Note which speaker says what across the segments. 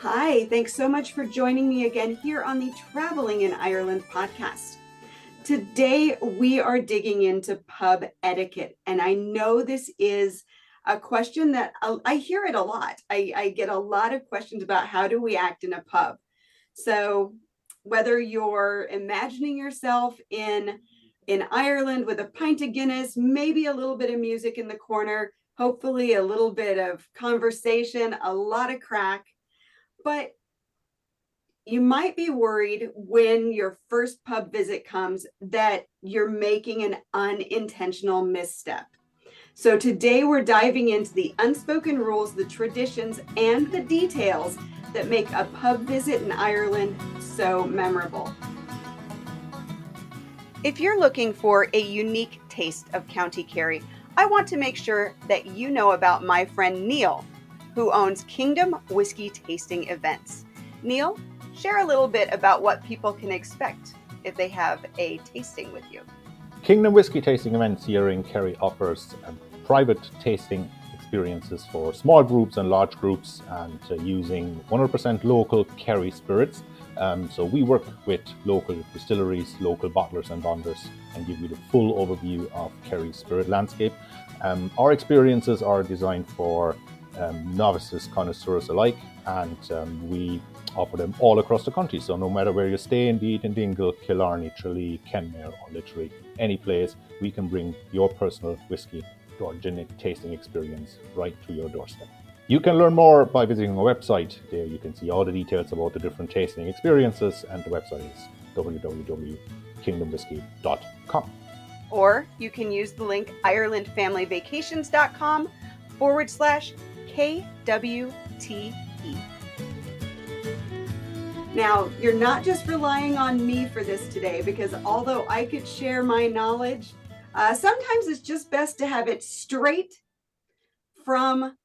Speaker 1: Hi, thanks so much for joining me again here on the Traveling in Ireland podcast. Today we are digging into pub etiquette, and I know this is a question that I hear it a lot. I get a lot of questions about how do we act in a pub. So whether you're imagining yourself in Ireland with a pint of Guinness, maybe a little bit of music in the corner, hopefully a little bit of conversation, a lot of crack, but you might be worried when your first pub visit comes that you're making an unintentional misstep. So today we're diving into the unspoken rules, the traditions, and the details that make a pub visit in Ireland so memorable. If you're looking for a unique taste of County Kerry, I want to make sure that you know about my friend Neil, who owns Kingdom Whiskey Tasting Events. Neil, share a little bit about what people can expect if they have a tasting with you.
Speaker 2: Kingdom Whiskey Tasting Events here in Kerry offers private tasting experiences for small groups and large groups, and using 100% local Kerry spirits. So we work with local distilleries, local bottlers and bonders, and give you the full overview of Kerry's spirit landscape. Our experiences are designed for novices, connoisseurs alike, and we offer them all across the country. So no matter where you stay, be it in Dingle, Killarney, Tralee, Kenmare, or literally any place, we can bring your personal whiskey or gin tasting experience right to your doorstep. You can learn more by visiting our website. There you can see all the details about the different tasting experiences, and the website is www.kingdomwhiskey.com.
Speaker 1: Or you can use the link irelandfamilyvacations.com/KWTE. Now, you're not just relying on me for this today, because although I could share my knowledge, sometimes it's just best to have it straight from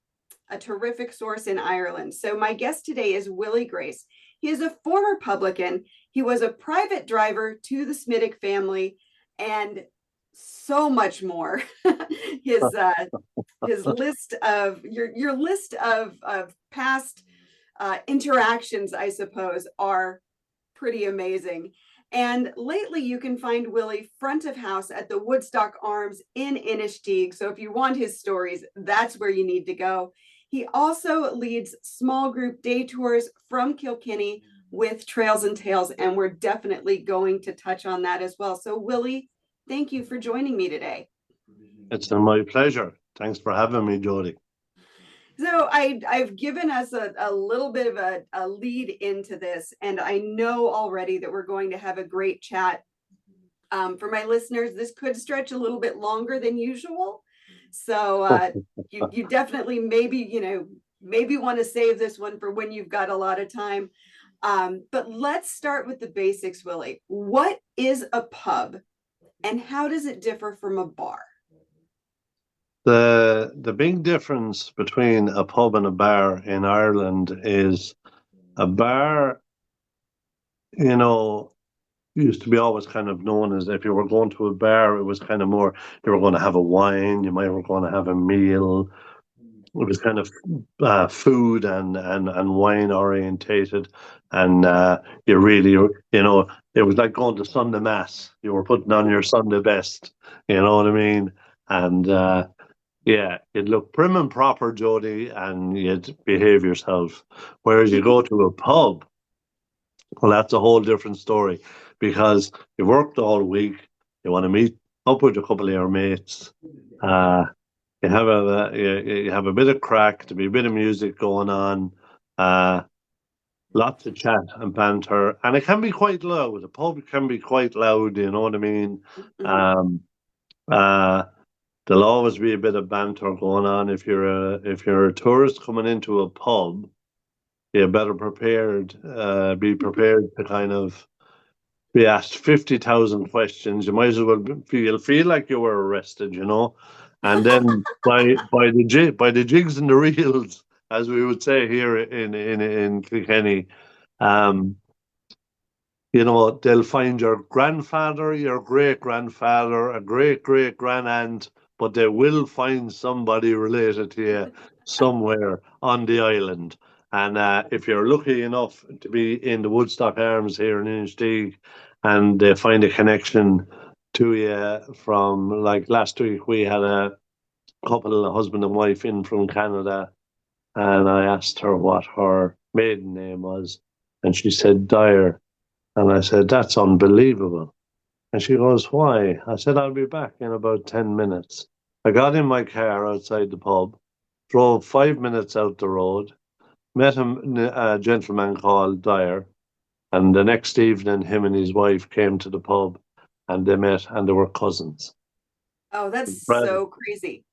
Speaker 1: a terrific source in Ireland. So my guest today is Willie Grace. He is a former publican. He was a private driver to the Smithick family, and so much more. his list of your list of past interactions, I suppose, are pretty amazing. And lately you can find Willie front of house at the Woodstock Arms in Inistioge. So if you want his stories, that's where you need to go. He also leads small group day tours from Kilkenny with Trails and Tales, and we're definitely going to touch on that as well. So Willie, thank you for joining me today.
Speaker 3: It's my pleasure. Thanks for having me, Jody.
Speaker 1: So I've given us a little bit of a lead into this, and I know already that we're going to have a great chat. For my listeners, this could stretch a little bit longer than usual. So you definitely maybe want to save this one for when you've got a lot of time. But let's start with the basics, Willie. What is a pub, and how does it differ from a bar?
Speaker 3: The big difference between a pub and a bar in Ireland is a bar, used to be always kind of known as, if you were going to a bar, it was kind of more, you were going to have a wine, you might were going to have a meal. It was kind of food and wine orientated, and you really, it was like going to Sunday Mass. You were putting on your Sunday best, you know what I mean? And yeah, you'd look prim and proper, Jody, and you'd behave yourself. Whereas you go to a pub, well, that's a whole different story, because you've worked all week, you want to meet up with a couple of your mates, you have a bit of crack, to be a bit of music going on, lots of chat and banter, and it can be quite loud. A pub can be quite loud, you know what I mean? There'll always be a bit of banter going on. If you're a tourist coming into a pub, you're better prepared. Be prepared to kind of be asked 50,000 questions. You might as well feel like you were arrested, And then by the jigs and the reels, as we would say here in Kilkenny, they'll find your grandfather, your great grandfather, a great great grandaunt, but they will find somebody related to you somewhere on the island. And if you're lucky enough to be in the Woodstock Arms here in Inistioge, and they find a connection to you from, like last week, we had a couple, a husband and wife in from Canada, and I asked her what her maiden name was, and she said Dyer. And I said, that's unbelievable. And she goes, why? I said, I'll be back in about 10 minutes. I got in my car outside the pub, drove 5 minutes out the road, met a gentleman called Dyer, and the next evening, him and his wife came to the pub, and they met, and they were cousins.
Speaker 1: Oh, that's
Speaker 3: Right.
Speaker 1: so crazy.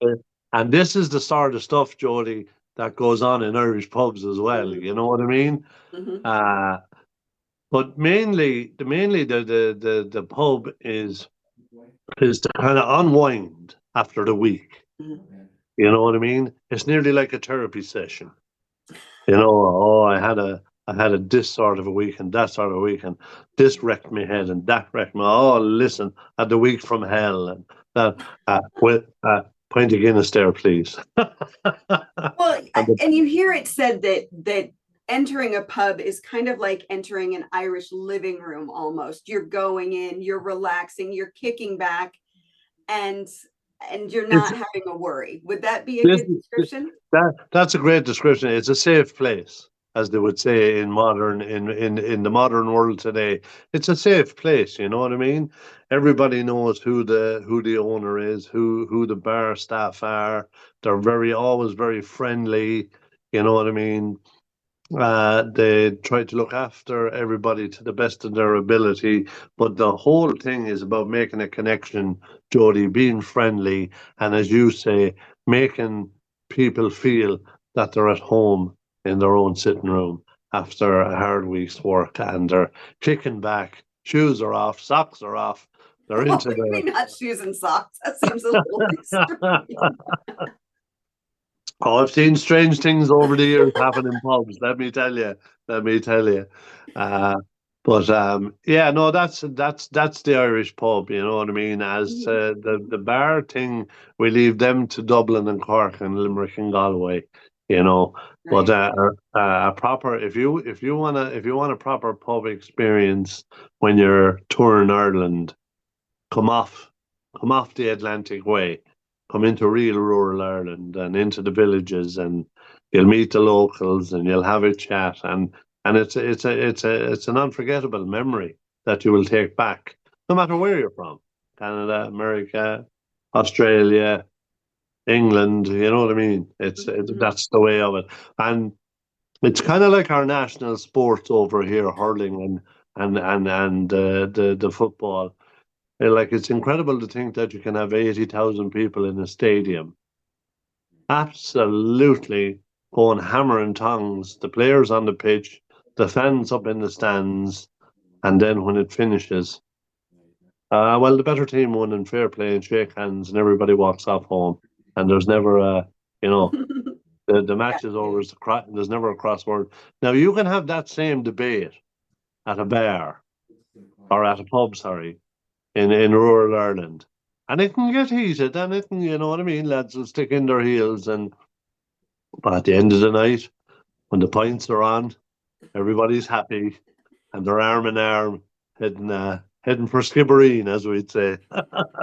Speaker 3: And this is the sort of stuff, Jody, that goes on in Irish pubs as well.
Speaker 1: Mhm.
Speaker 3: You know what I mean?
Speaker 1: Mhm.
Speaker 3: But mainly the pub is to kind of unwind after the week.
Speaker 1: Mhm.
Speaker 3: You know what I mean? It's nearly like a therapy session. You know, oh, I had this sort of a week and that sort of a week, and this wrecked my head and that wrecked my. Oh, listen, I had the week from hell, and that with pint of Guinness there, please.
Speaker 1: Well,
Speaker 3: And the,
Speaker 1: and you hear it said that entering a pub is kind of like entering an Irish living room almost. You're going in, you're relaxing, you're kicking back, and you're
Speaker 3: it's
Speaker 1: not having a worry. Would that be a
Speaker 3: this
Speaker 1: good description?
Speaker 3: that's a great description. It's a safe place, as they would say in the modern world today. It's a safe place. You know what I mean? Everybody knows who the owner is, who the bar staff are. They're always very friendly. You know what I mean? They try to look after everybody to the best of their ability, but the whole thing is about making a connection, Jody, being friendly, and as you say, making people feel that they're at home in their own sitting room after a hard week's work, and they're kicking back, shoes are off, socks are off, they're
Speaker 1: Well,
Speaker 3: into
Speaker 1: maybe not shoes and socks. That seems a little extreme.
Speaker 3: Oh, I've seen strange things over the years happen in pubs. Let me tell you. Let me tell you. Uh, but yeah, no, that's the Irish pub. You know what I mean? As
Speaker 1: Mhm.
Speaker 3: the bar thing, we leave them to Dublin and Cork and Limerick and Galway. You know, but
Speaker 1: Right.
Speaker 3: a proper if you want a proper pub experience when you're touring Ireland, come off come off the Atlantic way, come into real rural Ireland and into the villages, and you'll meet the locals and you'll have a chat, and it's an unforgettable memory that you will take back, no matter where you're from, Canada, America, Australia, England. You know what I mean?
Speaker 1: Mhm.
Speaker 3: That's the way of it, and it's kind of like our national sports over here, hurling and the football. Like, it's incredible to think that you can have 80,000 people in a stadium, absolutely going hammer and tongs, the players on the pitch, the fans up in the stands, and then when it finishes, well, the better team won in fair play and shake hands, and everybody walks off home, and there's never a, you know, the
Speaker 1: Yeah.
Speaker 3: match is over. There's never a crossword. Now you can have that same debate at a bar or at a pub, sorry, in rural Ireland. And it can get heated, and it can, you know what I mean, lads will stick in their heels, and but at the end of the night, when the pints are on, everybody's happy, and they're arm in arm, heading for Skibbereen, as we'd say.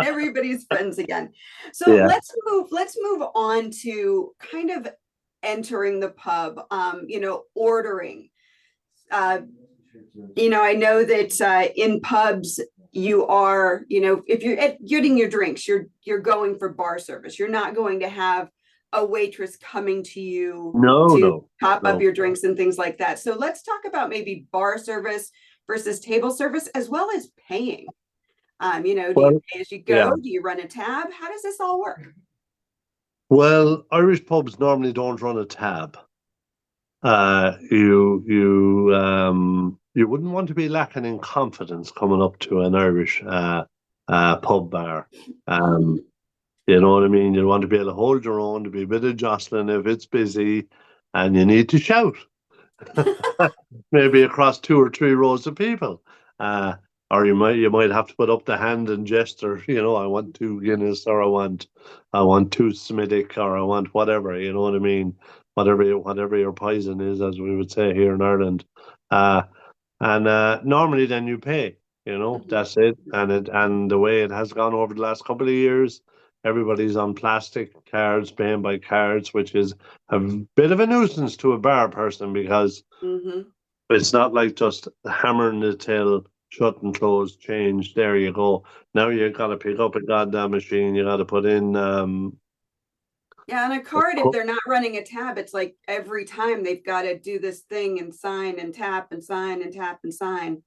Speaker 1: Everybody's friends again. So
Speaker 3: Yeah.
Speaker 1: let's move on to kind of entering the pub, ordering. Uh, I know that in pubs you are, if you're getting your drinks, you're going for bar service. You're not going to have a waitress coming to you
Speaker 3: No,
Speaker 1: to
Speaker 3: no,
Speaker 1: top up
Speaker 3: no.
Speaker 1: your drinks and things like that. So let's talk about maybe bar service versus table service, as well as paying. Do you
Speaker 3: Well,
Speaker 1: pay as you
Speaker 3: yeah.
Speaker 1: go? Do you run a tab? How does this all work?
Speaker 3: Well, Irish pubs normally don't run a tab. You wouldn't want to be lacking in confidence coming up to an Irish pub bar. Um, You know what I mean? You want to be able to hold your own, to be a bit of jostling if it's busy, and you need to shout, maybe across two or three rows of people. Uh, or you might have to put up the hand and gesture. I want two Guinness, or I want two Smithick, or I want whatever. You know what I mean? whatever your poison is, as we would say here in Ireland. Uh, and normally then you pay, that's it. And the way it has gone over the last couple of years, everybody's on plastic cards, paying by cards, which is a bit of a nuisance to a bar person because
Speaker 1: Mm-hmm.
Speaker 3: it's not like just hammering the till, shut and close, change. There you go. Now you got to pick up a goddamn machine. You got to put in
Speaker 1: Yeah, on a card, if they're not running a tab, it's like every time they've got to do this thing and sign and tap and sign and tap and sign.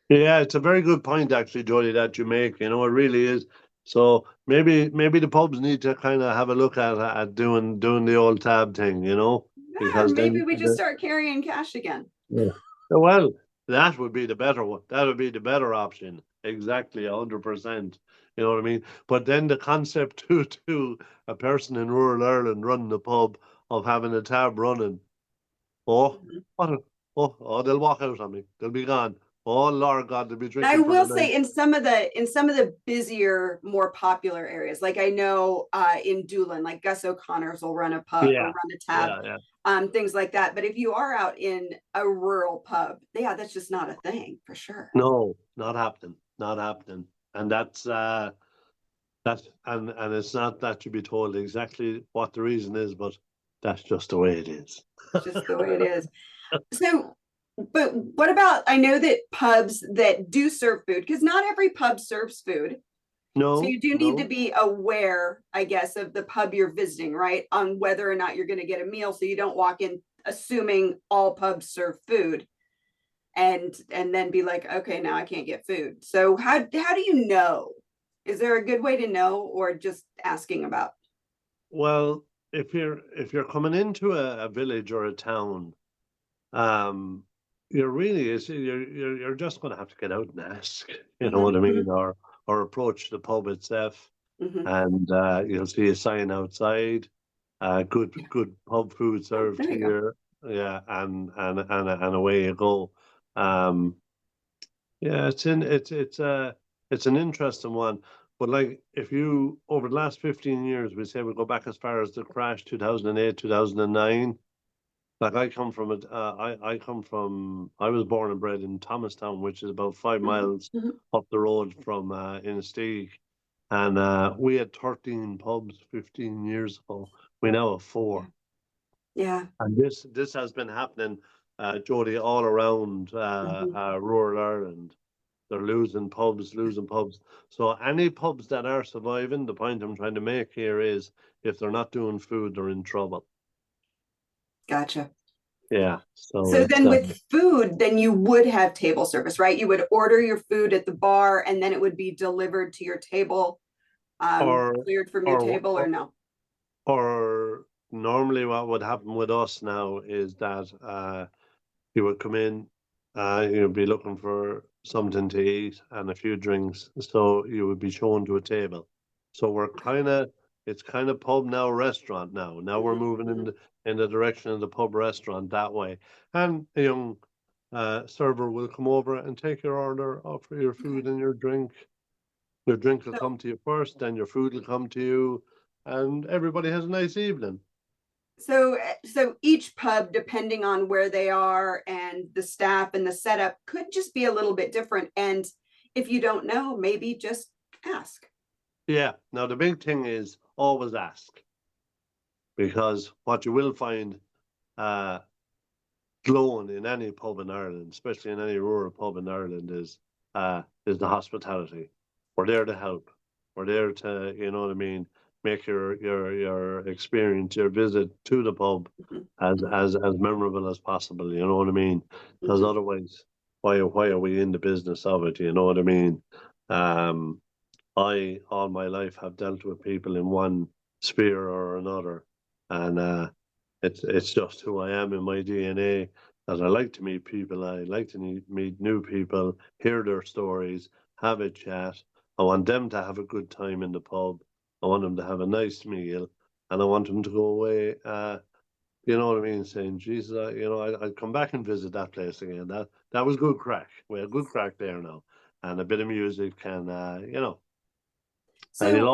Speaker 3: Yeah, it's a very good point actually, Jody, that you make. It really is. So maybe the pubs need to kind of have a look at doing the old tab thing,
Speaker 1: Yeah,
Speaker 3: because
Speaker 1: maybe
Speaker 3: then
Speaker 1: we just start carrying cash again.
Speaker 3: yeah. Well, that would be the better one. That would be the better option. Exactly, 100%. You know what I mean? But then the concept to a person in rural Ireland running the pub of having a tab running. Oh,
Speaker 1: Mhm.
Speaker 3: what a, they'll walk out on me. They'll be gone. Oh Lord God, they'll be
Speaker 1: I
Speaker 3: drinking for the
Speaker 1: will
Speaker 3: night.
Speaker 1: say in some of the busier, more popular areas, like I know in Doolin, like Gus O'Connor's will run a pub or
Speaker 3: Yeah,
Speaker 1: run a tab,
Speaker 3: yeah.
Speaker 1: things like that. But if you are out in a rural pub, yeah, that's just not a thing for sure.
Speaker 3: No, not happening. Not happening. And and it's not that you be told exactly what the reason is, but that's just the way it is.
Speaker 1: It's just the way it is. So, but what about, I know that pubs that do serve food, because not every pub serves food. So
Speaker 3: No,
Speaker 1: you do need to
Speaker 3: no.
Speaker 1: be aware, I guess, of the pub you're visiting, right? On whether or not you're going to get a meal. So you don't walk in assuming all pubs serve food and then be like, okay, now I can't get food. So how do you know? Is there a good way to know or just asking about?
Speaker 3: Well, if you're coming into a village or a town, um, you're really is you're just going to have to get out and ask. You know what I
Speaker 1: Mm-hmm,
Speaker 3: mean, or approach the pub itself,
Speaker 1: mm-hmm.
Speaker 3: and you'll see a sign outside. Good pub food
Speaker 1: Oh,
Speaker 3: served
Speaker 1: there you go.
Speaker 3: here. Yeah, and away you go. Um, yeah, it's an interesting one. But like if you over the last 15 years, we say we go back as far as the crash 2008, 2009. Like I was born and bred in Thomastown, which is about 5 miles
Speaker 1: Mm-hmm,
Speaker 3: up the road from Inistioge. And we had 13 pubs 15 years ago. We now have
Speaker 1: yeah.
Speaker 3: four.
Speaker 1: Yeah.
Speaker 3: And this has been happening, Jody, all around
Speaker 1: Mm-hmm.
Speaker 3: rural Ireland. They're losing pubs. So any pubs that are surviving, the point I'm trying to make here is if they're not doing food, they're in trouble.
Speaker 1: Gotcha.
Speaker 3: Yeah. So
Speaker 1: So
Speaker 3: it's
Speaker 1: then with food, then you would have table service, right? You would order your food at the bar and then it would be delivered to your table,
Speaker 3: or
Speaker 1: cleared from your
Speaker 3: or
Speaker 1: table or
Speaker 3: or
Speaker 1: no?
Speaker 3: or normally what would happen with us now is that you would come in, you'd be looking for something to eat and a few drinks, so you would be shown to a table. So it's kind of pub now, restaurant now. Now we're
Speaker 1: Mhm,
Speaker 3: moving
Speaker 1: mhm.
Speaker 3: in the direction of the pub restaurant that way, and a young server will come over and take your order, offer your
Speaker 1: Okay.
Speaker 3: food and your drink. Your drink will
Speaker 1: So,
Speaker 3: come to you first, then your food will come to you, and everybody has a nice evening.
Speaker 1: so each pub, depending on where they are and the staff and the setup, could just be a little bit different. And if you don't know, maybe just ask.
Speaker 3: Yeah. Now the big thing is always ask, because what you will find uh, glowing in any pub in Ireland, especially in any rural pub in Ireland, is the hospitality. We're there to help. We're there to, you know what I mean, make your experience, your visit to the pub
Speaker 1: Mhm,
Speaker 3: as memorable as possible. You know what I mean? Because
Speaker 1: mhm.
Speaker 3: otherwise, why are we in the business of it? You know what I mean? Um, I all my life have dealt with people in one sphere or another, and it's just who I am in my DNA. That I like to meet people. I like to meet new people, hear their stories, have a chat. I want them to have a good time in the pub. I want them to have a nice meal, and I want them to go away. You know what I mean? Saying, Jesus, I'd come back and visit that place again. That was good crack. We had good crack there now, and a bit of music can, and you'll
Speaker 1: So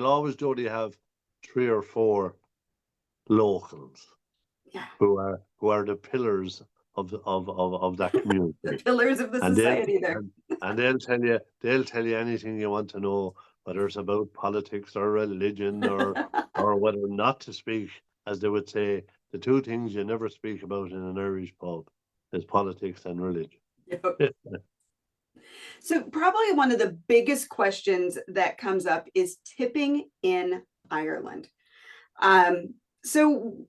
Speaker 3: always, Jody, have three or four locals.
Speaker 1: Yeah.
Speaker 3: who are the pillars of that community.
Speaker 1: The pillars of the
Speaker 3: And they'll
Speaker 1: society there.
Speaker 3: and they'll tell you anything you want to know, whether it's about politics or religion or whether not to speak, as they would say, the two things you never speak about in an Irish pub is politics and religion.
Speaker 1: Yep. So probably one of the biggest questions that comes up is tipping in Ireland. So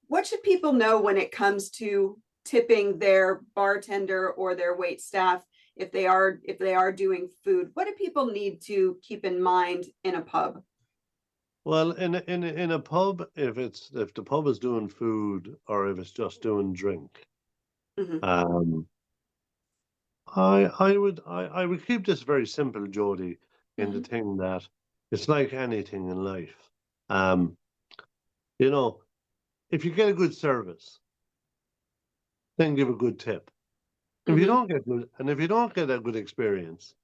Speaker 1: what should people know when it comes to tipping their bartender or their wait staff if they are doing food? What do people need to keep in mind in a pub?
Speaker 3: Well, in a pub, if the pub is doing food or if it's just doing drink,
Speaker 1: Mm-hmm.
Speaker 3: I would keep this very simple, Jody, in the
Speaker 1: Mm-hmm.
Speaker 3: thing that it's like anything in life. Um, you know, if you get a good service, then give a good tip. If you
Speaker 1: Mm-hmm.
Speaker 3: don't get good, and if you don't get a good experience,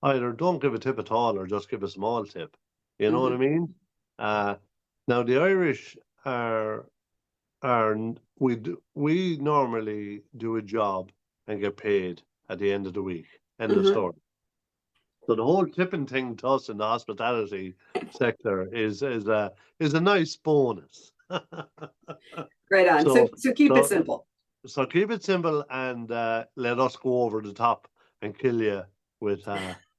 Speaker 3: either don't give a tip at all or just give a small tip. You know what I
Speaker 1: Mm-hmm.
Speaker 3: mean? Uh, Now the Irish are we normally do a job and get paid at the end of the week. End of
Speaker 1: Mm-hmm.
Speaker 3: story. So the whole tipping thing to us in the hospitality sector is a nice bonus.
Speaker 1: Right on. So
Speaker 3: So
Speaker 1: so keep it
Speaker 3: so
Speaker 1: simple.
Speaker 3: so keep it simple and let us go over the top and kill you with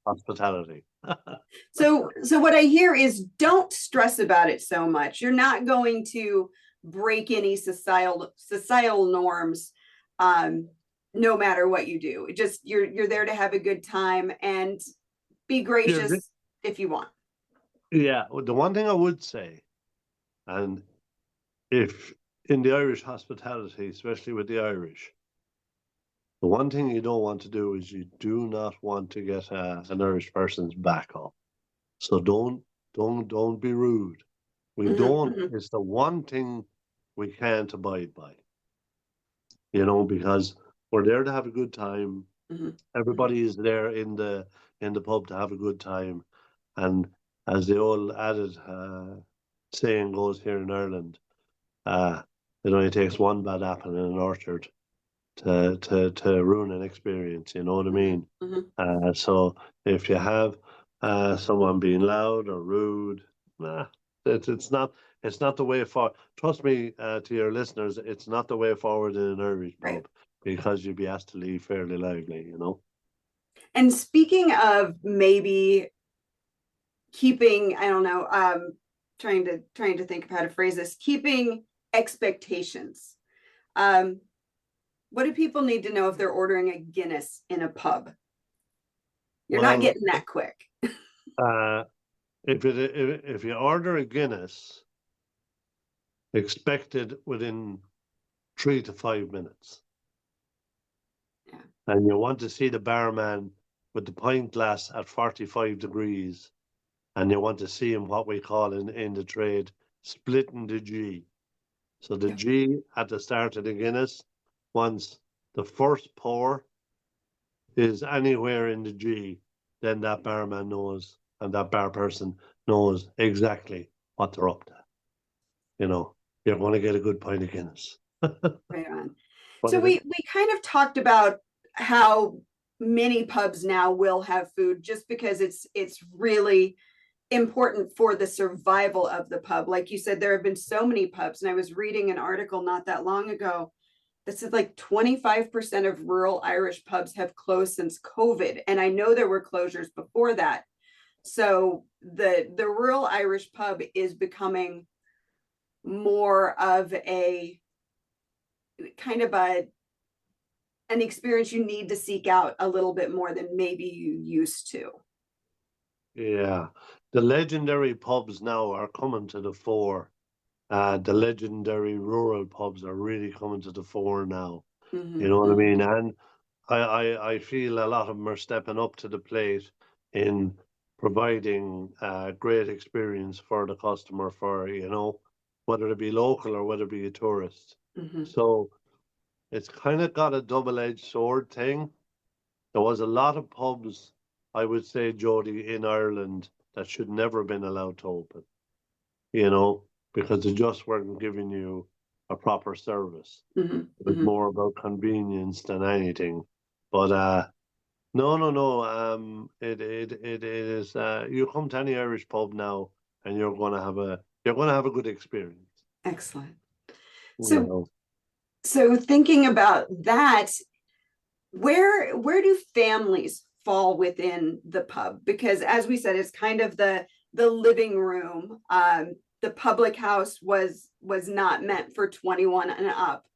Speaker 3: hospitality.
Speaker 1: So what I hear is don't stress about it so much. You're not going to break any societal norms, no matter what you do. Just you're there to have a good time and be
Speaker 3: Yeah,
Speaker 1: gracious if you want.
Speaker 3: yeah. The one thing I would say, and if in the Irish hospitality, especially with the Irish, the one thing you don't want to do is you do not want to get an Irish person's back up. So don't be rude. We
Speaker 1: Mm-hmm.
Speaker 3: don't.
Speaker 1: Mm-hmm.
Speaker 3: It's the one thing we can't abide by. You know, because we're there to have a good time.
Speaker 1: Mm-hmm.
Speaker 3: Everybody is there in the pub to have a good time, and as the old added saying goes here in Ireland, uh, it only takes one bad apple in an orchard to ruin an experience. You know what I
Speaker 1: Mm-hmm.
Speaker 3: mean?
Speaker 1: Mm-hmm.
Speaker 3: So if you have someone being loud or rude, nah, it's not the way forward. Trust me, to your listeners, it's not the way forward in an Irish
Speaker 1: Right.
Speaker 3: pub because you'd be asked to leave fairly lively. You know.
Speaker 1: And speaking of maybe keeping, I don't know, trying to think of how to phrase this, keeping expectations. Um, what do people need to know if they're ordering a Guinness in a pub? You're not
Speaker 3: Well,
Speaker 1: getting that quick.
Speaker 3: uh, if you order a Guinness, expect it within 3 to 5 minutes.
Speaker 1: Yeah.
Speaker 3: And you want to see the barman with the pint glass at 45 degrees, and you want to see him what we call in the trade splitting the G. So the
Speaker 1: Yeah.
Speaker 3: G at the start of the Guinness, once the first pour is anywhere in the G, then that barman knows and that bar person knows exactly what they're up to. You know, you're going to get a good pint of Guinness.
Speaker 1: Right on.
Speaker 3: What
Speaker 1: So
Speaker 3: do you
Speaker 1: we
Speaker 3: think?
Speaker 1: kind of talked about how many pubs now will have food just because it's really important for the survival of the pub. Like you said, there have been so many pubs, and I was reading an article not that long ago that said like 25% of rural Irish pubs have closed since COVID. And I know there were closures before that. So the rural Irish pub is becoming more of a kind of an experience you need to seek out a little bit more than maybe you used to.
Speaker 3: Yeah, the legendary pubs now are coming to the fore. The legendary rural pubs are really coming to the fore now. You
Speaker 1: Mm-hmm.
Speaker 3: know what I
Speaker 1: Mm-hmm.
Speaker 3: mean? And I feel a lot of them are stepping up to the plate in providing a great experience for the customer, for, you know, whether it be local or whether it be a tourist.
Speaker 1: Mm-hmm.
Speaker 3: So it's kind of got a double-edged sword thing. There was a lot of pubs, I would say, Jody, in Ireland that should never have been allowed to open, you know, because they just weren't giving you a proper service.
Speaker 1: Mm-hmm.
Speaker 3: It was more about convenience than anything. But no. It is. You come to any Irish pub now, and you're going to have a good experience.
Speaker 1: Excellent.
Speaker 3: You
Speaker 1: So,
Speaker 3: know.
Speaker 1: so thinking about that, where do families fall within the pub? Because as we said, it's kind of the living room. The public house was not meant for 21 and up.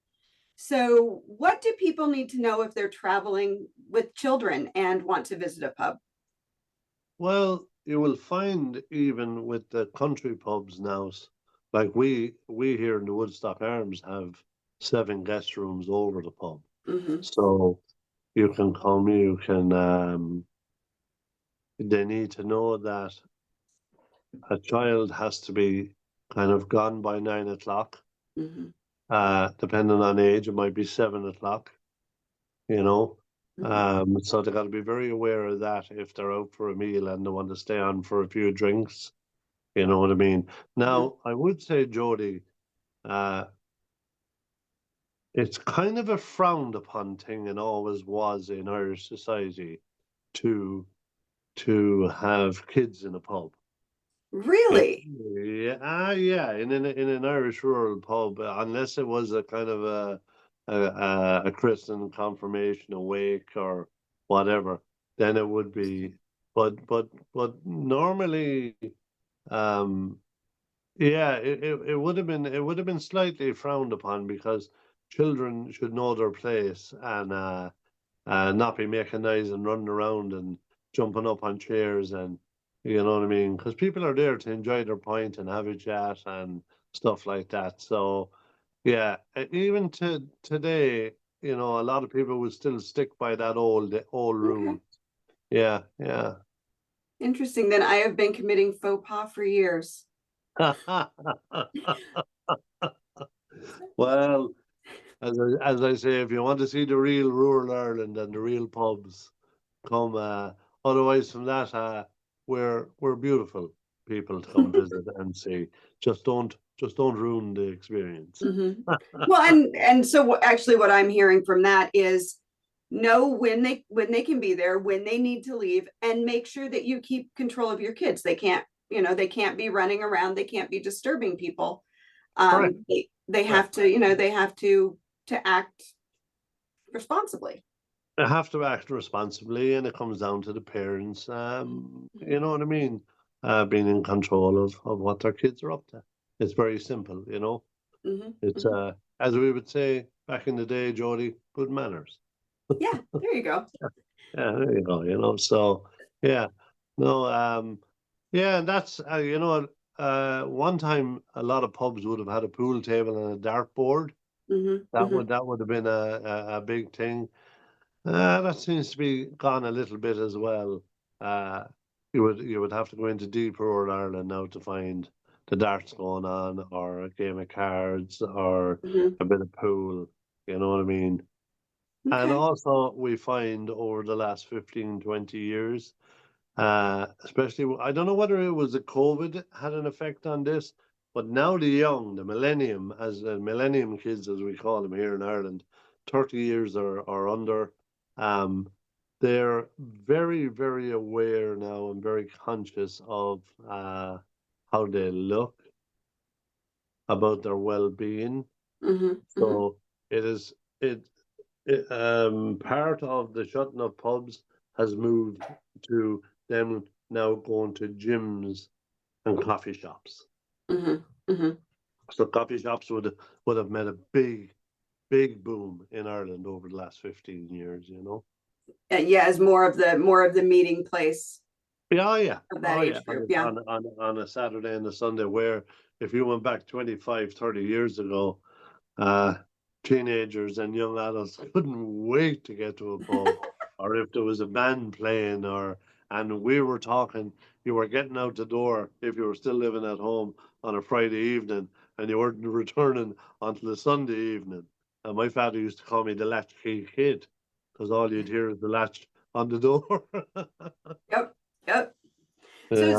Speaker 1: So what do people need to know if they're traveling with children and want to visit a pub?
Speaker 3: Well, you will find even with the country pubs now, like we here in the Woodstock Arms have 7 guest rooms over the pub.
Speaker 1: Mm-hmm.
Speaker 3: So you can come, you can they need to know that a child has to be kind of gone by 9 o'clock.
Speaker 1: Mm-hmm.
Speaker 3: Depending on age, it might be 7 o'clock, you know.
Speaker 1: Mm-hmm.
Speaker 3: So they got to be very aware of that if they're out for a meal and they want to stay on for a few drinks. You know what I mean? Now, I would say, Jody, uh, it's kind of a frowned upon thing and always was in Irish society to have kids in a pub.
Speaker 1: Really?
Speaker 3: Yeah. In an Irish rural pub, unless it was a kind of a christening, confirmation, a wake, or whatever, then it would be. But normally, um, yeah, it would have been slightly frowned upon because children should know their place and not be making noise and running around and jumping up on chairs and you know what I mean? Because people are there to enjoy their pint and have a chat and stuff like that. So yeah, even to today, a lot of people would still stick by that old
Speaker 1: Okay.
Speaker 3: rule. Yeah, yeah.
Speaker 1: Interesting. Then I have been committing faux pas for years.
Speaker 3: Well, as I say, if you want to see the real rural Ireland and the real pubs, come. Otherwise, from that, we're beautiful people to come visit and see. Just don't ruin the experience.
Speaker 1: Mm-hmm. Well, and so actually what I'm hearing from that is know when they can be there, when they need to leave, and make sure that you keep control of your kids. They can't be running around, they can't be disturbing people.
Speaker 3: Correct.
Speaker 1: They have to, they have to act responsibly.
Speaker 3: They have to act responsibly, and it comes down to the parents. You know what I mean? Being in control of what their kids are up to. It's very simple,
Speaker 1: Mm-hmm.
Speaker 3: It's
Speaker 1: Mm-hmm.
Speaker 3: as we would say back in the day, Jody, good manners.
Speaker 1: Yeah, there you go.
Speaker 3: Yeah, there you go. So yeah, no, yeah, and that's one time a lot of pubs would have had a pool table and a dart board.
Speaker 1: Mm-hmm. Mm-hmm.
Speaker 3: That would have been a big thing. That seems to be gone a little bit as well. Uh, you would have to go into deep rural Ireland now to find the darts going on, or a game of cards, or
Speaker 1: Mm-hmm.
Speaker 3: a bit of pool. You know what I mean? And
Speaker 1: Okay.
Speaker 3: also, we find over the last 15, 20 years, especially, I don't know whether it was the COVID had an effect on this, but now the millennium kids, as we call them here in Ireland, 30 years or under, um, they're very, very aware now and very conscious of how they look, about their well-being.
Speaker 1: Mm-hmm. Mm-hmm.
Speaker 3: So it is it part of the shutting of pubs has moved to them now going to gyms and coffee shops.
Speaker 1: Mm-hmm. Mm-hmm.
Speaker 3: So coffee shops would have made a big boom in Ireland over the last 15 years.
Speaker 1: Yeah, as more of the meeting place
Speaker 3: Yeah.
Speaker 1: of that age group. Yeah.
Speaker 3: On a Saturday and a Sunday, where if you went back 25, 30 years ago, uh, teenagers and young adults couldn't wait to get to a pub, or if there was a band playing, and we were talking, you were getting out the door if you were still living at home on a Friday evening, and you weren't returning until the Sunday evening. And my father used to call me the latchkey kid, because all you'd hear is the latch on the door.
Speaker 1: Yep. Yep. So
Speaker 3: Yeah.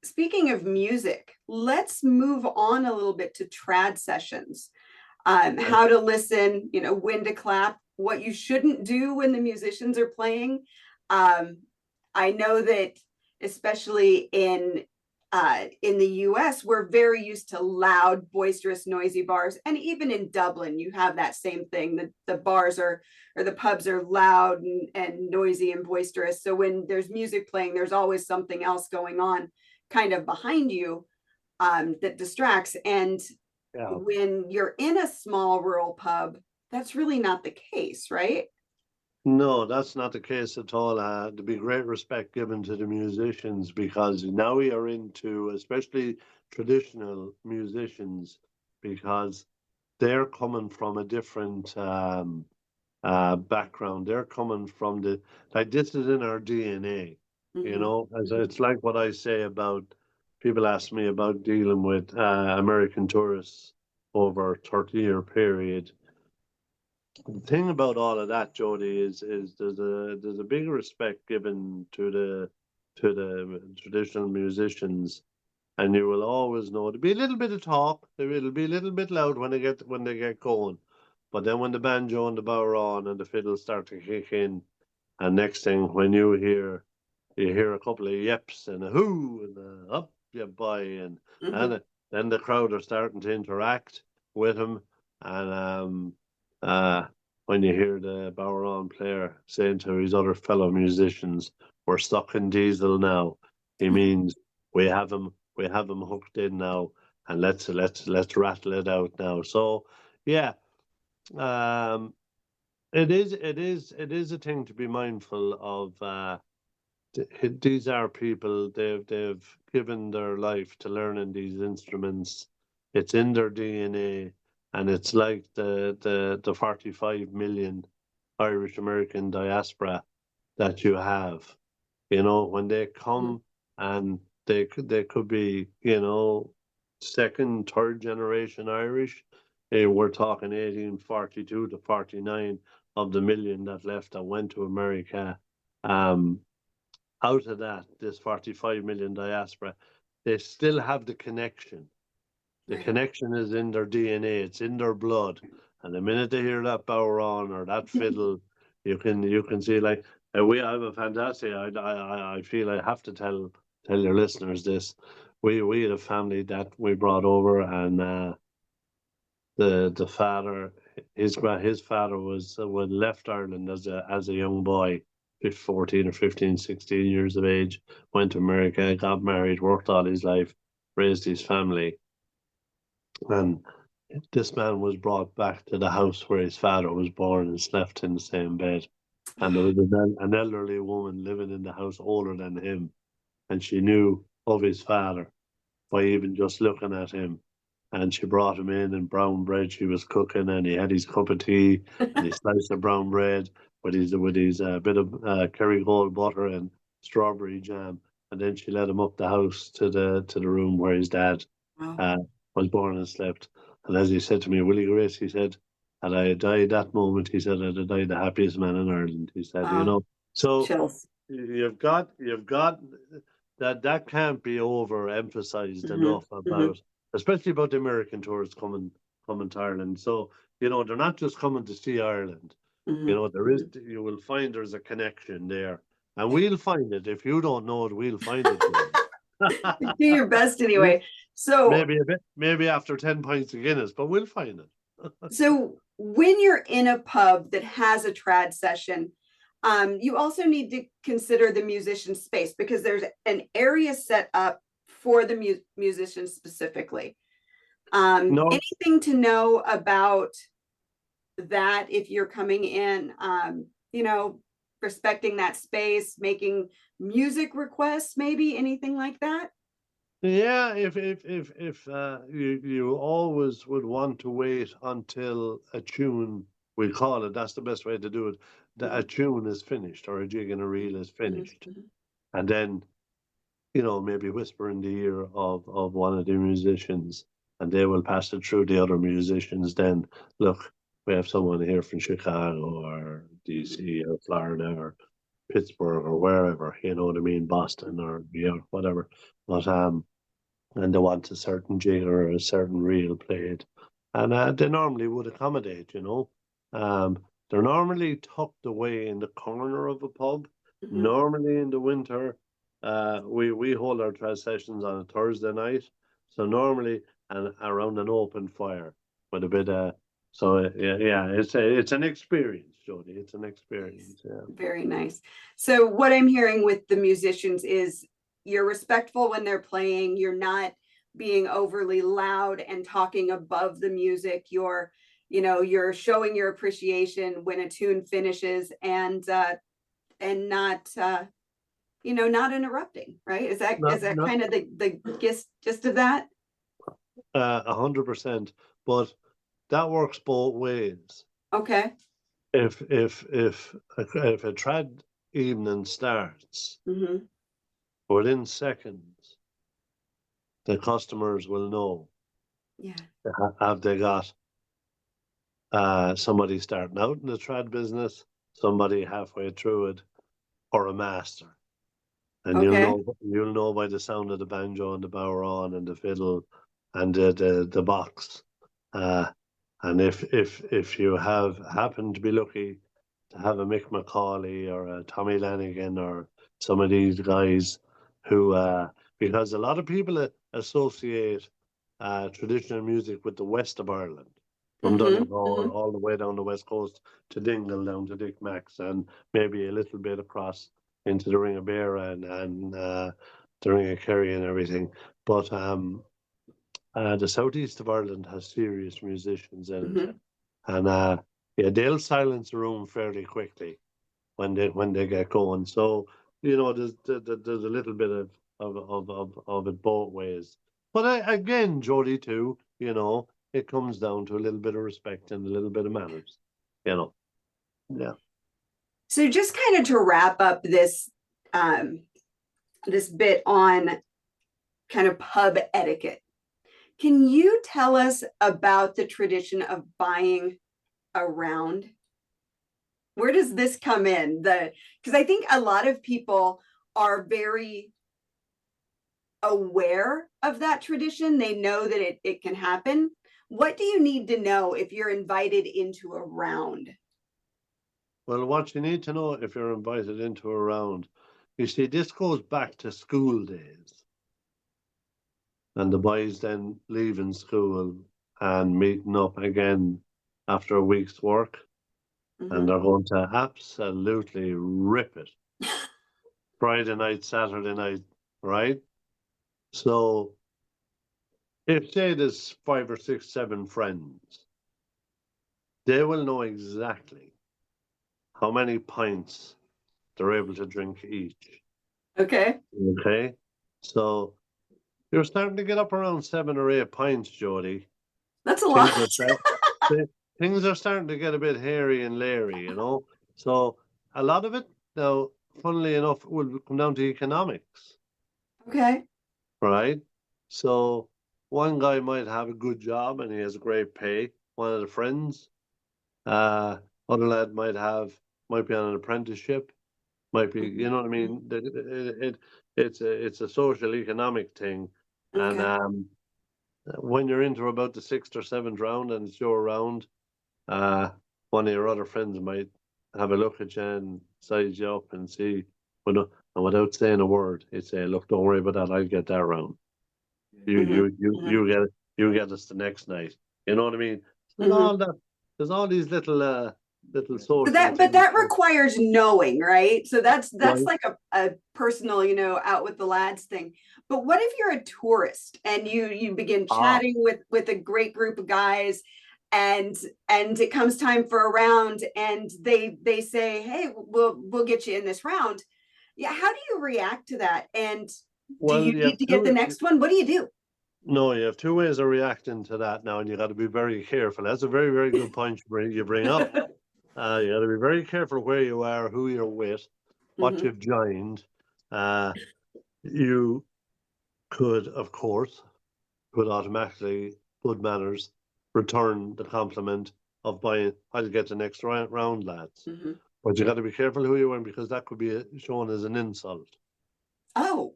Speaker 1: speaking of music, let's move on a little bit to trad sessions. how to listen, when to clap, what you shouldn't do when the musicians are playing. I know that especially in the US, we're very used to loud, boisterous, noisy bars. And even in Dublin, you have that same thing. The bars or the pubs are loud and noisy and boisterous. So when there's music playing, there's always something else going on kind of behind you that distracts. And when you're in a small rural pub, that's really not the case, right?
Speaker 3: No, that's not the case at all. To be great respect given to the musicians, because now we are into, especially traditional musicians, because they're coming from a different background. They're coming from this is in our DNA, as it's like what I say about people ask me about dealing with American tourists over a 30-year period. The thing about all of that, Jody, is there's a big respect given to the traditional musicians, and you will always know there'll be a little bit of talk. It'll be a little bit loud when they get going, but then when the banjo and the bodhrán and the fiddle start to kick in, and next thing when you hear a couple of yeps and a hoo and a up you boy and then the crowd are starting to interact with him, and when you hear the bodhrán player saying to his other fellow musicians, "We're stuck in diesel now," he means we have him hooked in now, and let's rattle it out now. So yeah, it is a thing to be mindful of. These are people, they've given their life to learning these instruments. It's in their DNA, and it's like the 45 million Irish American diaspora that you have. When they come, and they could be, second, third generation Irish. We're talking 1842 to 49 of the million that left that went to America. Out of that, this 45 million diaspora, they still have the connection. The connection is in their DNA, it's in their blood. And the minute they hear that bodhrán or that fiddle, you can see, like, we have a fantastic, I feel I have to tell your listeners this. We had a family that we brought over, and the father, his father was left Ireland as a young boy, 14 or 15, 16 years of age, went to America, got married, worked all his life, raised his family. And this man was brought back to the house where his father was born and slept in the same bed. And there was an elderly woman living in the house older than him. And she knew of his father by even just looking at him. And she brought him in brown bread she was cooking, and he had his cup of tea and his slice of brown bread with his bit of Kerrygold butter and strawberry jam. And then she led him up the house to the room where his dad was born and slept. And as he said to me, Willie Grace, he said, had I died that moment, he said, I'd have died the happiest man in Ireland. He said, so
Speaker 1: chills.
Speaker 3: you've got that can't be overemphasized enough about, especially about the American tourists coming to Ireland. So, they're not just coming to see Ireland. You will find there's a connection there. And we'll find it. If you don't know it, we'll find it.
Speaker 1: Do your best anyway. So
Speaker 3: maybe after 10 pints of Guinness, but we'll find it.
Speaker 1: So when you're in a pub that has a trad session, you also need to consider the musician space, because there's an area set up for the musicians specifically. Anything to know about that if you're coming in, respecting that space, making music requests, maybe anything like that?
Speaker 3: Yeah, if you always would want to wait until a tune, we call it, that's the best way to do it, a tune is finished or a jig and a reel is finished. And then, maybe whisper in the ear of one of the musicians, and they will pass it through the other musicians. Then, look, we have someone here from Chicago or DC or Florida or Pittsburgh or wherever, what I mean, Boston or New York, whatever. But and they want a certain jig or a certain reel played, and they normally would accommodate, they're normally tucked away in the corner of a pub.
Speaker 1: Mhm.
Speaker 3: Normally in the winter, we hold our trad sessions on a Thursday night, so normally around an open fire with a bit of. So yeah, it's an experience, Jody. It's an experience. Yeah.
Speaker 1: Very nice. So what I'm hearing with the musicians is you're respectful when they're playing. You're not being overly loud and talking above the music. You're showing your appreciation when a tune finishes, and not not interrupting. Right? Is that
Speaker 3: Not
Speaker 1: kind of the gist of that?
Speaker 3: 100%, but that works both ways.
Speaker 1: Okay.
Speaker 3: If a trad evening starts,
Speaker 1: Mm-hmm.
Speaker 3: within seconds, the customers will know.
Speaker 1: Yeah.
Speaker 3: Have they got somebody starting out in the trad business, somebody halfway through it, or a master? And
Speaker 1: Okay.
Speaker 3: you'll know by the sound of the banjo and the bodhrán and the fiddle and the box. And if you have happened to be lucky to have a Mick McCauley or a Tommy Lanigan or some of these guys who, because a lot of people associate traditional music with the west of Ireland, from
Speaker 1: Mm-hmm.
Speaker 3: Donegal
Speaker 1: Mm-hmm.
Speaker 3: all the way down the west coast to Dingle, down to Dick Max, and maybe a little bit across into the Ring of Bear and the Ring of Kerry and everything. But the southeast of Ireland has serious musicians in it,
Speaker 1: Mm-hmm.
Speaker 3: and yeah, they'll silence the room fairly quickly when they get going. So there's a little bit of it both ways. But again, Jody, too, it comes down to a little bit of respect and a little bit of manners, Yeah.
Speaker 1: So just kind of to wrap up this bit on kind of pub etiquette, can you tell us about the tradition of buying a round? Where does this come in? Because I think a lot of people are very aware of that tradition. They know that it can happen. What do you need to know if you're invited into a round?
Speaker 3: Well, what you need to know if you're invited into a round, you see, this goes back to school days. And the boys then leaving school and meeting up again after a week's work.
Speaker 1: Mm-hmm.
Speaker 3: And they're going to absolutely rip it. Friday night, Saturday night, right? So if say there's 5 or 6, 7 friends, they will know exactly how many pints they're able to drink each.
Speaker 1: Okay.
Speaker 3: Okay? So you're starting to get up around 7 or 8 pints, Jody.
Speaker 1: That's a lot.
Speaker 3: Things are starting to get a bit hairy and leery, So a lot of it now, funnily enough, will come down to economics.
Speaker 1: Okay.
Speaker 3: Right? So one guy might have a good job and he has a great pay. One of the friends, other lad might be on an apprenticeship, might be, you know what I mean? It's a social economic thing.
Speaker 1: Okay.
Speaker 3: And when you're into about the 6th or 7th round and it's your round, one of your other friends might have a look at you and size you up and see, and without saying a word, he'd say, "Look, don't worry about that. I'll get that round. You get us the next night." You know what I mean? There's all that. There's all these little social
Speaker 1: but
Speaker 3: things.
Speaker 1: that requires knowing, right? So that's
Speaker 3: Right.
Speaker 1: like a personal, out with the lads thing. But what if you're a tourist and you begin chatting with a great group of guys, and it comes time for a round, and they say, "Hey, we'll get you in this round." Yeah, how do you react to that? And do you need to get the next one? What do you do?
Speaker 3: No, you have 2 ways of reacting to that now, and you got to be very careful. That's a very, very good point you bring up. You got to be very careful where you are, who you're with, what you've joined. You could, of course, automatically, good manners, return the compliment of buying, "I'll get the next round, lads." But you got to be careful who you are, because that could be shown as an insult.
Speaker 1: Oh.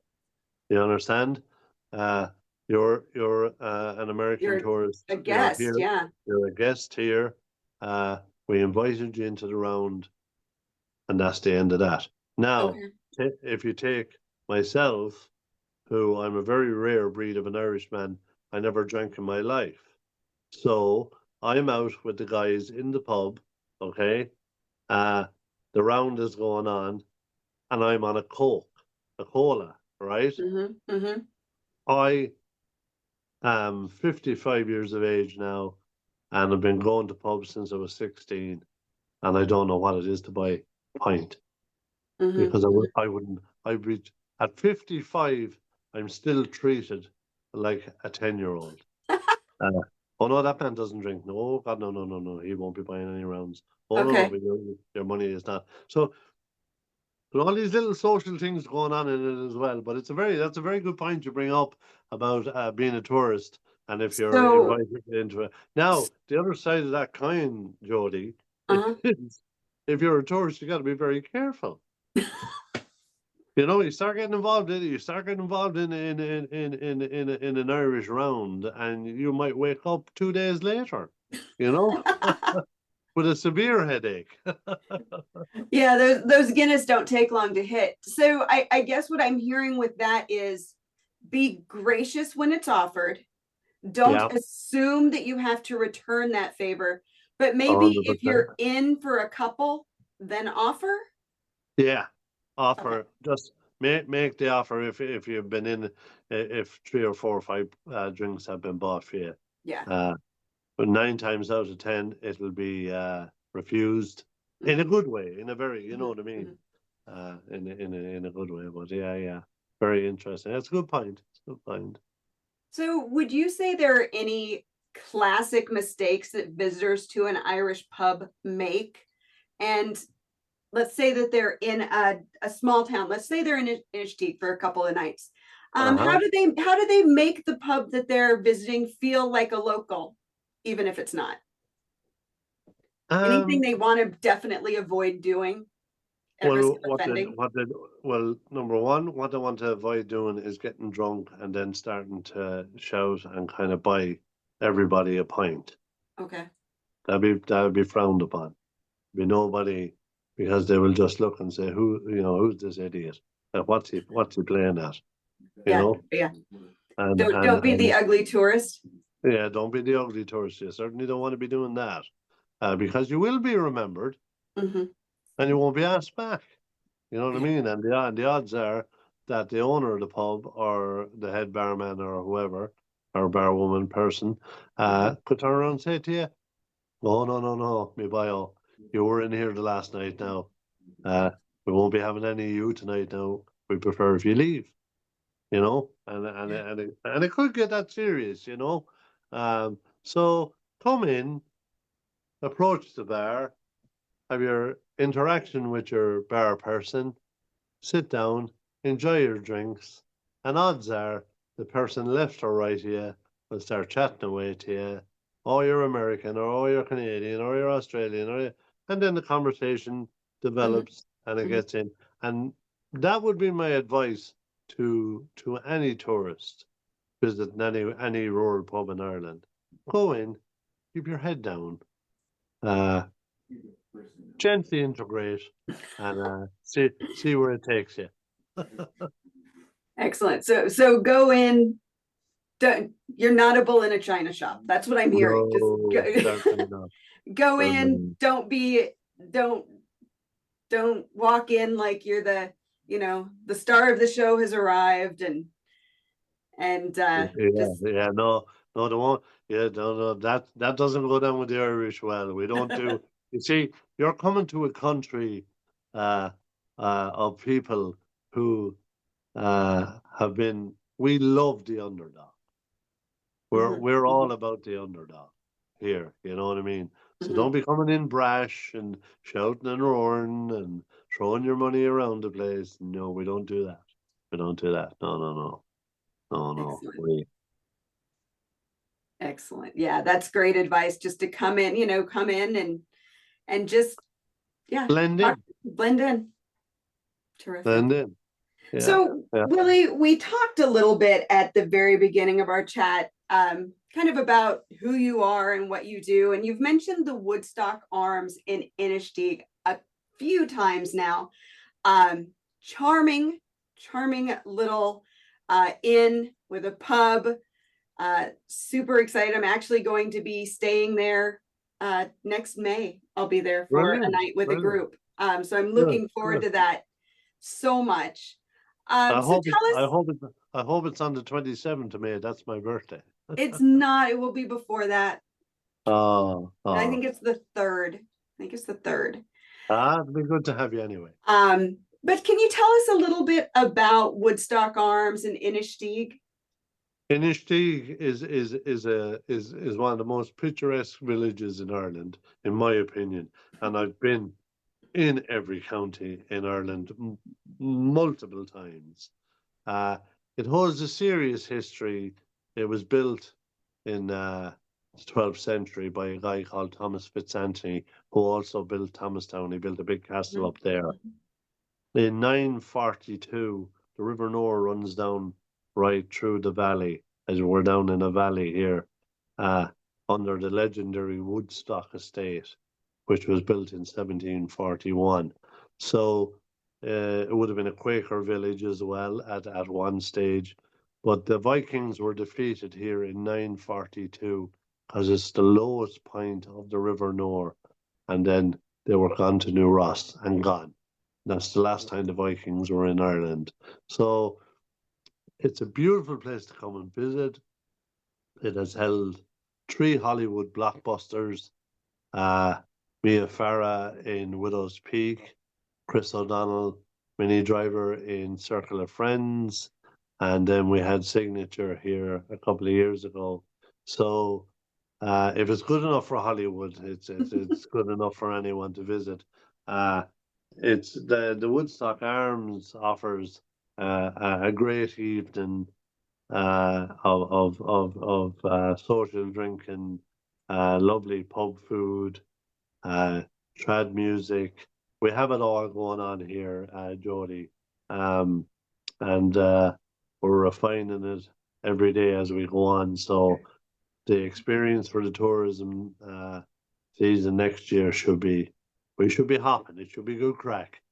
Speaker 3: You understand? You're an American
Speaker 1: You're
Speaker 3: tourist.
Speaker 1: a
Speaker 3: You're
Speaker 1: guest,
Speaker 3: here.
Speaker 1: yeah.
Speaker 3: You're a guest here. We invited you into the round, and that's the end of that. Now,
Speaker 1: Okay.
Speaker 3: if you take myself, who I'm a very rare breed of an Irishman, I never drank in my life. So I'm out with the guys in the pub, okay? The round is going on, and I'm on a cola, right? I am 55 years of age now, and I've been going to pubs since I was 16, and I don't know what it is to buy a pint because I'd be at 55. I'm still treated like a 10-year-old. Oh no, that man doesn't drink. No, God, no, no, no, no. He won't be buying any rounds. Oh no,
Speaker 1: Okay.
Speaker 3: but your money is not. So there are all these little social things going on in it as well. But that's a very good point you bring up about being a tourist and if you're
Speaker 1: So,
Speaker 3: invited into it. Now, the other side of that coin, Jody,
Speaker 1: uh-huh.
Speaker 3: is if you're a tourist, you got to be very careful. You know, you start getting involved in it. You start getting involved in an Irish round, and you might wake up 2 days later. You know, with a severe headache.
Speaker 1: Yeah, those Guinness don't take long to hit. So I guess what I'm hearing with that is be gracious when it's offered. Don't
Speaker 3: Yeah,
Speaker 1: assume that you have to return that favor, but maybe if
Speaker 3: 100%.
Speaker 1: you're in for a couple, then offer.
Speaker 3: Yeah,
Speaker 1: Okay.
Speaker 3: offer just make the offer if you've been in if 3 or 4 or 5 drinks have been bought for you.
Speaker 1: Yeah.
Speaker 3: But 9 times out of 10, it'll be refused in a good way, in a very, you know what I mean, in a good way. But yeah, very interesting. That's a good point. It's a good point.
Speaker 1: So would you say there are any classic mistakes that visitors to an Irish pub make? And let's say that they're in a small town. Let's say they're in Inistioge for a couple of nights.
Speaker 3: Uh-huh.
Speaker 1: How do they make the pub that they're visiting feel like a local, even if it's not? Anything
Speaker 3: Um.
Speaker 1: they want to definitely avoid doing at risk
Speaker 3: Well,
Speaker 1: of offending?
Speaker 3: well, number one, what I want to avoid doing is getting drunk and then starting to shout and kind of buy everybody a pint.
Speaker 1: Okay.
Speaker 3: That would be frowned upon. Be nobody because they will just look and say, who's this idiot? What's he playing at? You
Speaker 1: Yeah.
Speaker 3: know?
Speaker 1: Yeah.
Speaker 3: And
Speaker 1: Don't be the ugly tourist.
Speaker 3: yeah, don't be the ugly tourist. You certainly don't want to be doing that. Because you will be remembered
Speaker 1: Mm-hmm.
Speaker 3: and you won't be asked back. You know what I mean? And the odds are that the owner of the pub or the head barman or whoever or barwoman person could turn around and say to you, "Oh no, me bio, you were in here the last night. Now we won't be having any of you tonight. Now we prefer if you leave." You know, and it could get that serious. You know, so come in, approach the bar, have your interaction with your bar person, sit down, enjoy your drinks, and odds are the person left or right of you will start chatting away to you. Oh, you're American, or oh, you're Canadian, or you're Australian, and then the conversation develops and it gets in. And that would be my advice to any tourist visiting any rural pub in Ireland. Go in, keep your head down, gently integrate, and see where it takes you.
Speaker 1: Excellent. So go in. You're not a bull in a china shop. That's what I'm hearing.
Speaker 3: No,
Speaker 1: Just
Speaker 3: certainly not.
Speaker 1: go
Speaker 3: Certainly
Speaker 1: in. Don't walk in like you're the star of the show has arrived and just
Speaker 3: Yeah. No, they won't. Yeah, no. That doesn't go down with the Irish well. We don't do. You see, you're coming to a country, uh, of people who have been. We love the underdog. We're all about the underdog here. You know what I mean? So don't be coming in brash and shouting and roaring and throwing your money around the place. No, we don't do that. We don't do that. No.
Speaker 1: excellent. Excellent. Yeah, that's great advice. Just to come in and just
Speaker 3: Blend in.
Speaker 1: blend in. Terrific.
Speaker 3: Blend in. Yeah.
Speaker 1: So,
Speaker 3: Yeah.
Speaker 1: Willie, we talked a little bit at the very beginning of our chat, kind of about who you are and what you do. And you've mentioned the Woodstock Arms in Inistioge a few times now. Charming, charming little inn with a pub. Super excited. I'm actually going to be staying there next May. I'll be there for a night with a group. So I'm looking forward to that so much.
Speaker 3: I
Speaker 1: So
Speaker 3: hope
Speaker 1: tell us.
Speaker 3: I hope it's on the 27th of May. That's my birthday.
Speaker 1: It's not. It will be before that.
Speaker 3: Oh,
Speaker 1: I think it's the 3rd. I think it's the 3rd.
Speaker 3: It'd be good to have you anyway.
Speaker 1: But can you tell us a little bit about Woodstock Arms and Inistioge?
Speaker 3: Inistioge is one of the most picturesque villages in Ireland, in my opinion. And I've been in every county in Ireland multiple times. It holds a serious history. It was built in the 12th century by a guy called Thomas Fitzanthony, who also built Thomastown. He built a big castle up there. In 942, the River Nore runs down right through the valley, as we're down in a valley here, under the legendary Woodstock estate, which was built in 1741. So it would have been a Quaker village as well at one stage. But the Vikings were defeated here in 942 because it's the lowest point of the River Nore. And then they were gone to New Ross and gone. That's the last time the Vikings were in Ireland. So it's a beautiful place to come and visit. It has held 3 Hollywood blockbusters. Mia Farrow in Widow's Peak, Chris O'Donnell, Minnie Driver in Circle of Friends, and then we had Signature here a couple of years ago. So if it's good enough for Hollywood, it's good enough for anyone to visit. It's the Woodstock Arms offers a great evening of social drinking, lovely pub food, trad music. We have it all going on here, Jody, and we're refining it every day as we go on. So the experience for the tourism season next year we should be hopping. It should be good crack.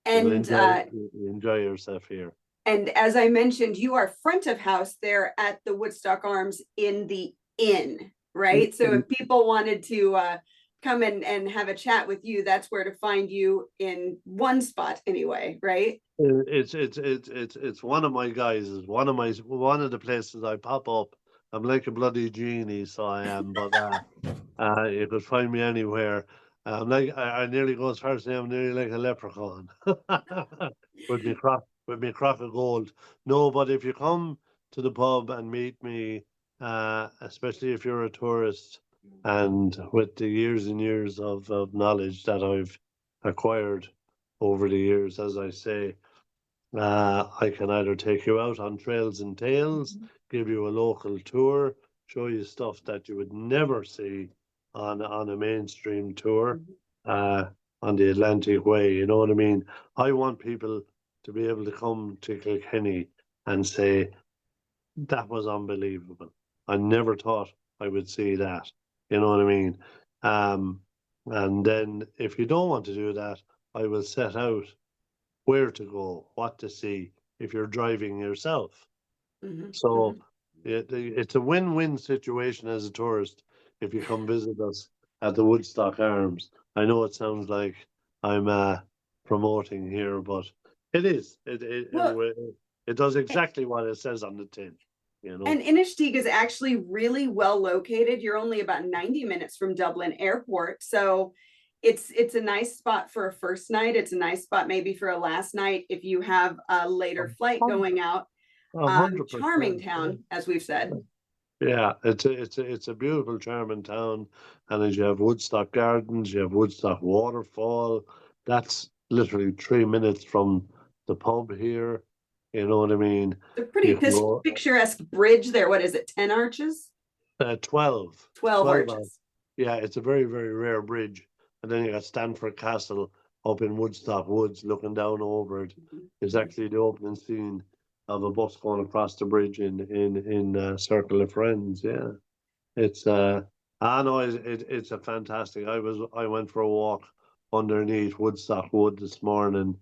Speaker 1: And
Speaker 3: enjoy yourself here.
Speaker 1: And as I mentioned, you are front of house there at the Woodstock Arms in the inn, right? So if people wanted to come and have a chat with you, that's where to find you in one spot anyway, right?
Speaker 3: It's one of my guys. It's one of the places I pop up. I'm like a bloody genie, so I am. But you could find me anywhere. I nearly go as far as saying I'm nearly like a leprechaun with me crock of gold. No, but if you come to the pub and meet me, especially if you're a tourist, and with the years and years of knowledge that I've acquired over the years, as I say, I can either take you out on trails and tales, give you a local tour, show you stuff that you would never see on a mainstream tour on the Atlantic Way. You know what I mean? I want people to be able to come to Kilkenny and say, that was unbelievable. I never thought I would see that. You know what I mean? And then if you don't want to do that, I will set out where to go, what to see if you're driving yourself. So it's a win-win situation as a tourist if you come visit us at the Woodstock Arms. I know it sounds like I'm promoting here, but it is. It does exactly what it says on the tin. You know?
Speaker 1: And Inistioge is actually really well located. You're only about 90 minutes from Dublin Airport. So it's a nice spot for a first night. It's a nice spot maybe for a last night if you have a later flight going out. Charming town, as we've said.
Speaker 3: Yeah, it's a beautiful, charming town. And as you have Woodstock Gardens, you have Woodstock Waterfall. That's literally 3 minutes from the pub here. You know what I mean?
Speaker 1: The pretty picturesque bridge there. What is it? 10 arches?
Speaker 3: 12
Speaker 1: arches.
Speaker 3: Yeah, it's a very, very rare bridge. And then you got Stanford Castle up in Woodstock Woods, looking down over it, is actually the opening scene of a bus going across the bridge in Circle of Friends. Yeah, it's I know it's a fantastic. I went for a walk underneath Woodstock Wood this morning,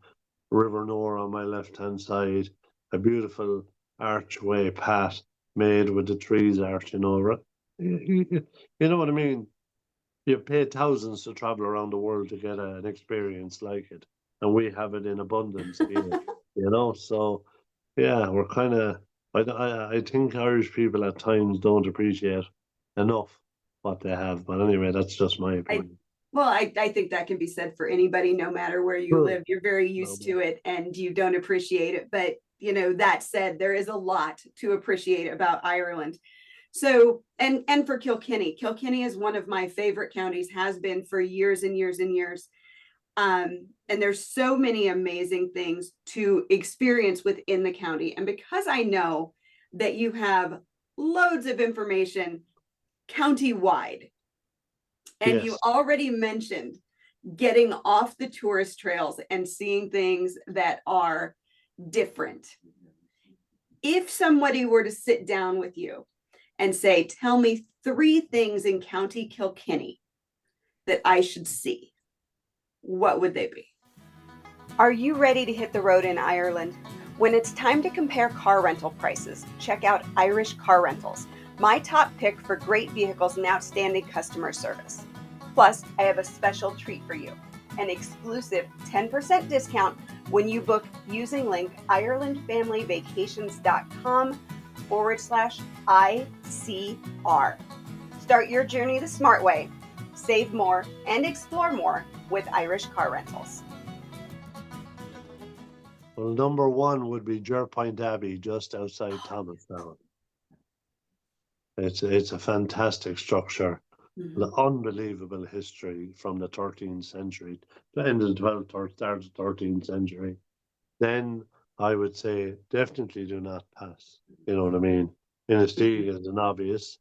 Speaker 3: River Nore on my left hand side, a beautiful archway path made with the trees arching over it. You know what I mean? You pay thousands to travel around the world to get an experience like it, and we have it in abundance here. So yeah, we're kind of. I think Irish people at times don't appreciate enough what they have. But anyway, that's just my opinion.
Speaker 1: I think that can be said for anybody, no matter where you live. You're very used to it and you don't appreciate it. But, that said, there is a lot to appreciate about Ireland. So, and for Kilkenny is one of my favorite counties, has been for years and years and years. And there's so many amazing things to experience within the county. And because I know that you have loads of information county-wide, and
Speaker 3: Yes.
Speaker 1: you already mentioned getting off the tourist trails and seeing things that are different. If somebody were to sit down with you and say, tell me 3 things in County Kilkenny that I should see, what would they be? Are you ready to hit the road in Ireland? When it's time to compare car rental prices, check out Irish Car Rentals, my top pick for great vehicles and outstanding customer service. Plus, I have a special treat for you, an exclusive 10% discount when you book using link IrelandFamilyVacations.com/ICR. Start your journey the smart way, save more, and explore more with Irish Car Rentals.
Speaker 3: Well, number 1 would be Jerpoint Abbey, just outside Thomastown. It's a fantastic structure.
Speaker 1: Mm-hmm.
Speaker 3: The unbelievable history from the 13th century, the end of the 12th or start of the 13th century. Then I would say definitely do not pass. You know what I mean? Inistioge is an obvious,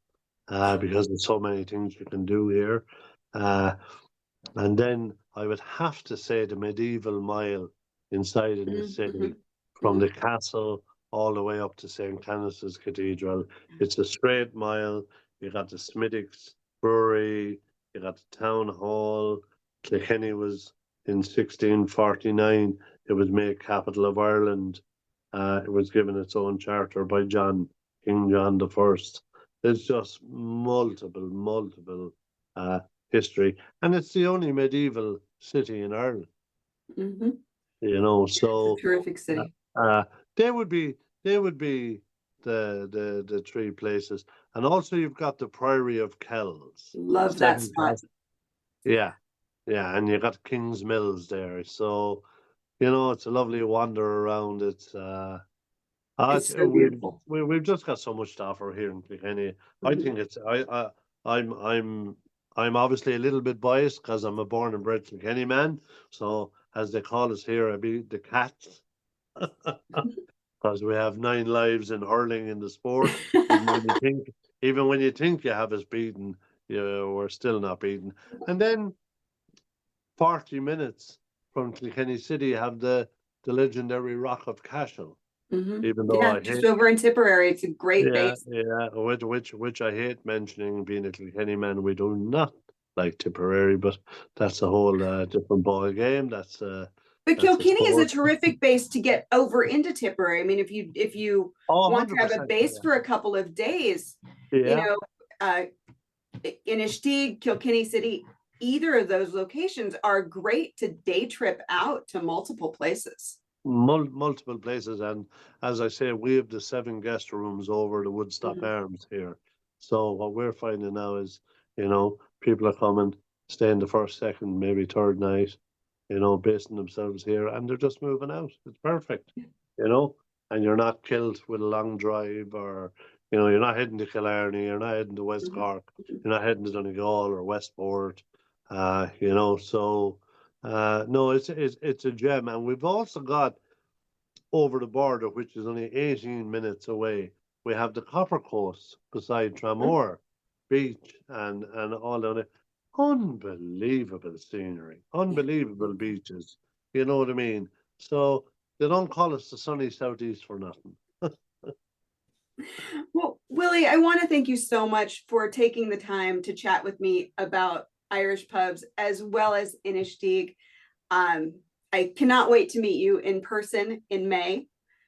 Speaker 3: because there's so many things you can do here. And then I would have to say the medieval mile inside in the city, from the castle all the way up to St. Canice's Cathedral. It's a straight mile. You got the Smithwick's Brewery, you got the Town Hall. Kilkenny was in 1649. It was made capital of Ireland. It was given its own charter by King John I. There's just multiple history, and it's the only medieval city in Ireland.
Speaker 1: Mm-hmm.
Speaker 3: So
Speaker 1: it's a terrific city.
Speaker 3: They would be the 3 places, and also you've got the Priory of Kells.
Speaker 1: Love that spot.
Speaker 3: Yeah, and you got King's Mills there, so it's a lovely wander around. It's so beautiful. We've just got so much to offer here in Kilkenny. I think it's I'm obviously a little bit biased because I'm a born and bred Kilkenny man. So as they call us here, I be the Cats. Because we have 9 lives in hurling in the sport. even when you think you have us beaten, we're still not beaten. And then 40 minutes from Kilkenny City, you have the legendary Rock of Cashel.
Speaker 1: Mm-hmm.
Speaker 3: Even though
Speaker 1: just over in Tipperary, it's a great base.
Speaker 3: Yeah, which I hate mentioning. Being a Kilkenny man, we do not like Tipperary, but that's a whole different ball game.
Speaker 1: But Kilkenny is a terrific base to get over into Tipperary. I mean, if you want to have a base for a couple of days, Inistioge, Kilkenny City, either of those locations are great to day trip out to multiple places.
Speaker 3: Multiple places, and as I say, we have the 7 guest rooms over the Woodstock Arms here. So what we're finding now is, people are coming, staying the first, second, maybe third night, basing themselves here, and they're just moving out. It's perfect, and you're not killed with a long drive, or you're not heading to Killarney, you're not heading to West Cork, you're not heading to Donegal or Westport, so. No, it's a gem, and we've also got over the border, which is only 18 minutes away. We have the Copper Coast beside Tramore Beach and all of it. unbelievable scenery, unbelievable beaches. You know what I mean? So they don't call us the sunny southeast for nothing.
Speaker 1: Well, Willie, I want to thank you so much for taking the time to chat with me about Irish pubs as well as Inistioge. I cannot wait to meet you in person in May.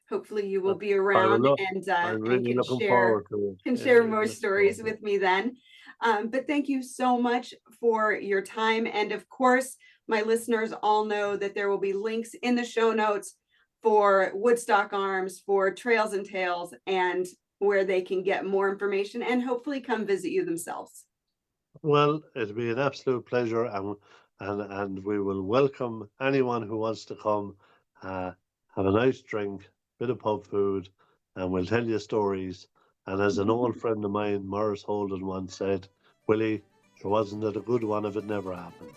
Speaker 1: Hopefully you will be around
Speaker 3: I'm
Speaker 1: and
Speaker 3: really looking forward to it.
Speaker 1: can
Speaker 3: Yeah,
Speaker 1: share
Speaker 3: really
Speaker 1: more
Speaker 3: looking
Speaker 1: stories
Speaker 3: forward to it.
Speaker 1: with me then. But thank you so much for your time. And of course, my listeners all know that there will be links in the show notes for Woodstock Arms, for Trails and Tales, and where they can get more information and hopefully come visit you themselves.
Speaker 3: Well, it'll be an absolute pleasure, and we will welcome anyone who wants to come, have a nice drink, bit of pub food, and we'll tell you stories. And as an old friend of mine, Morris Holden, once said, Willie, there wasn't it a good one if it never happened.